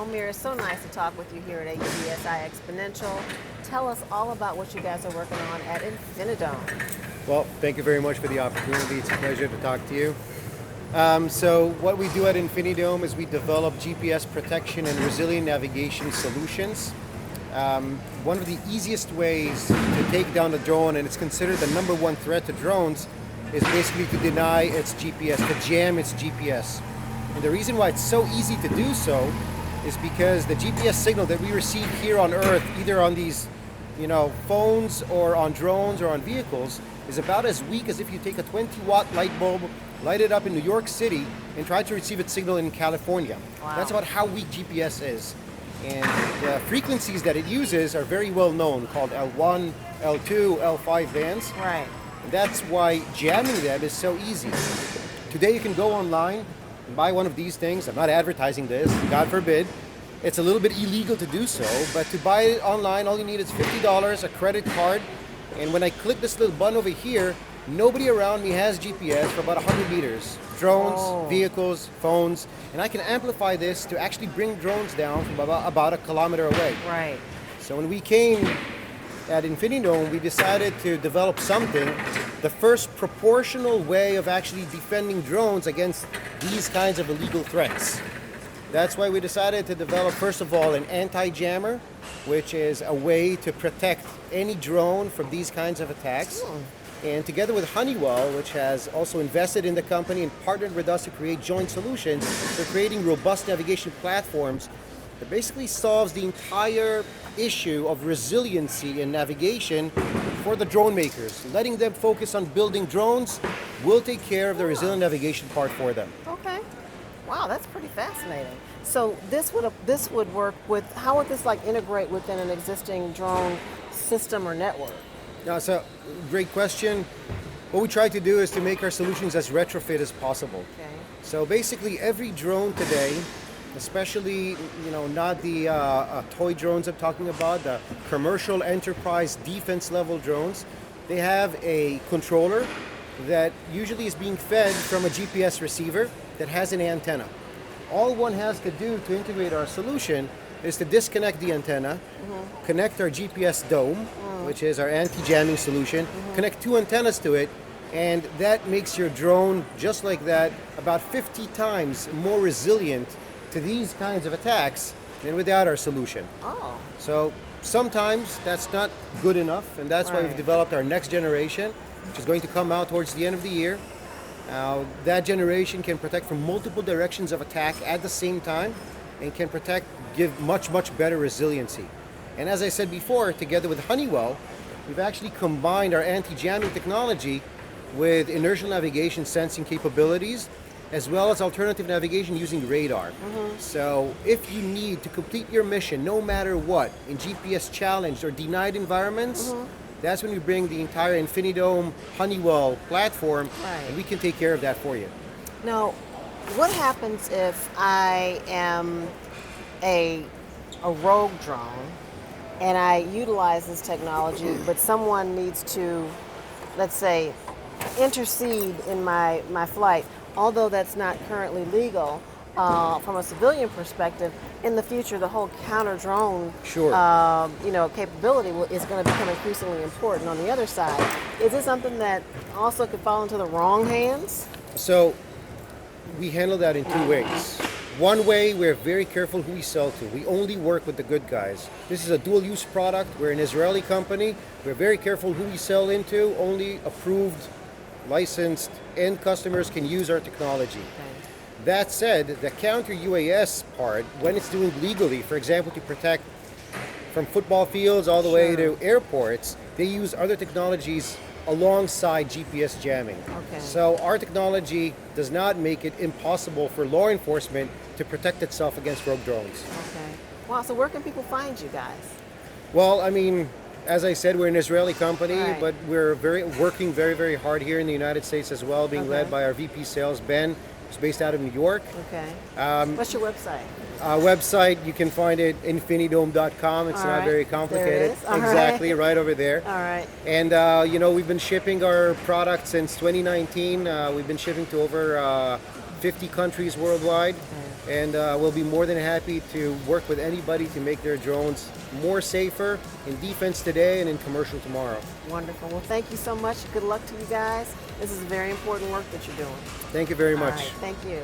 Omer, it's so nice to talk with you here at AUVSI Xponential. Tell us all about what you guys are working on at infiniDome. Well, thank you very much for the opportunity. It's a pleasure to talk to you. So what we do at infiniDome is we develop GPS protection and resilient navigation solutions. One of the easiest ways to take down a drone, and it's considered the number one threat to drones, is basically to deny its GPS, to jam its GPS. And the reason why it's so easy to do so is because the GPS signal that we receive here on Earth, either on these phones or on drones or on vehicles, is about as weak as if you take a 20-watt light bulb, light it up in New York City, and try to receive its signal in California. Wow. That's about how weak GPS is. And the frequencies that it uses are very well known, called L1, L2, L5 bands. Right. And that's why jamming them is so easy. Today you can go online and buy one of these things. I'm not advertising this, God forbid. It's a little bit illegal to do so, but to buy it online, all you need is $50, a credit card, and when I click this little button over here, nobody around me has GPS for about 100 meters. Drones, vehicles, phones, and I can amplify this to actually bring drones down from about a kilometer away. Right. So when we came at infiniDome, we decided to develop something, the first proportional way of actually defending drones against these kinds of illegal threats. That's why we decided to develop, first of all, an anti-jammer, which is a way to protect any drone from these kinds of attacks. And together with Honeywell, which has also invested in the company and partnered with us to create joint solutions, we're creating robust navigation platforms that basically solves the entire issue of resiliency in navigation for the drone makers. Letting them focus on building drones will take care of the resilient navigation part for them. Okay. Wow, that's pretty fascinating. So this would work with, how would this integrate within an existing drone system or network? Now, so great question. What we try to do is to make our solutions as retrofit as possible. Okay. So basically every drone today, especially not the toy drones I'm talking about, the commercial enterprise defense level drones, they have a controller that usually is being fed from a GPS receiver that has an antenna. All one has to do to integrate our solution is to disconnect the antenna, connect our GPS dome, which is our anti-jamming solution, connect two antennas to it, and that makes your drone, just like that, about 50 times more resilient to these kinds of attacks than without our solution. Oh. So sometimes that's not good enough, and that's why we've developed our next generation, which is going to come out towards the end of the year. That generation can protect from multiple directions of attack at the same time and can give much, much better resiliency. And as I said before, together with Honeywell, we've actually combined our anti-jamming technology with inertial navigation sensing capabilities, as well as alternative navigation using radar. So if you need to complete your mission, no matter what, in GPS challenged or denied environments, that's when we bring the entire infiniDome Honeywell platform, and we can take care of that for you. Now, what happens if I am a rogue drone and I utilize this technology, but someone needs to, let's say, intercede in my flight, although that's not currently legal? From a civilian perspective, in the future, the whole counter-drone capability is going to become increasingly important on the other side. Is it something that also could fall into the wrong hands? So we handle that in two ways. One way, we're very careful who we sell to. We only work with the good guys. This is a dual-use product. We're an Israeli company. We're very careful who we sell into. Only approved, licensed end customers can use our technology. That said, the counter-UAS part, when it's doing legally, for example, to protect from football fields all the way to airports, they use other technologies alongside GPS jamming. So our technology does not make it impossible for law enforcement to protect itself against rogue drones. Wow, so where can people find you guys? Well, I mean, as I said, we're an Israeli company, but we're working very, very hard here in the United States as well, being led by our VP Sales, Ben. It's based out of New York. What's your website? Website, you can find it infinidome.com. It's not very complicated. Exactly, right over there. All right. And we've been shipping our product since 2019. We've been shipping to over 50 countries worldwide. And we'll be more than happy to work with anybody to make their drones more safer in defense today and in commercial tomorrow. Wonderful. Well, thank you so much. Good luck to you guys. This is very important work that you're doing. Thank you very All much. right. Thank you.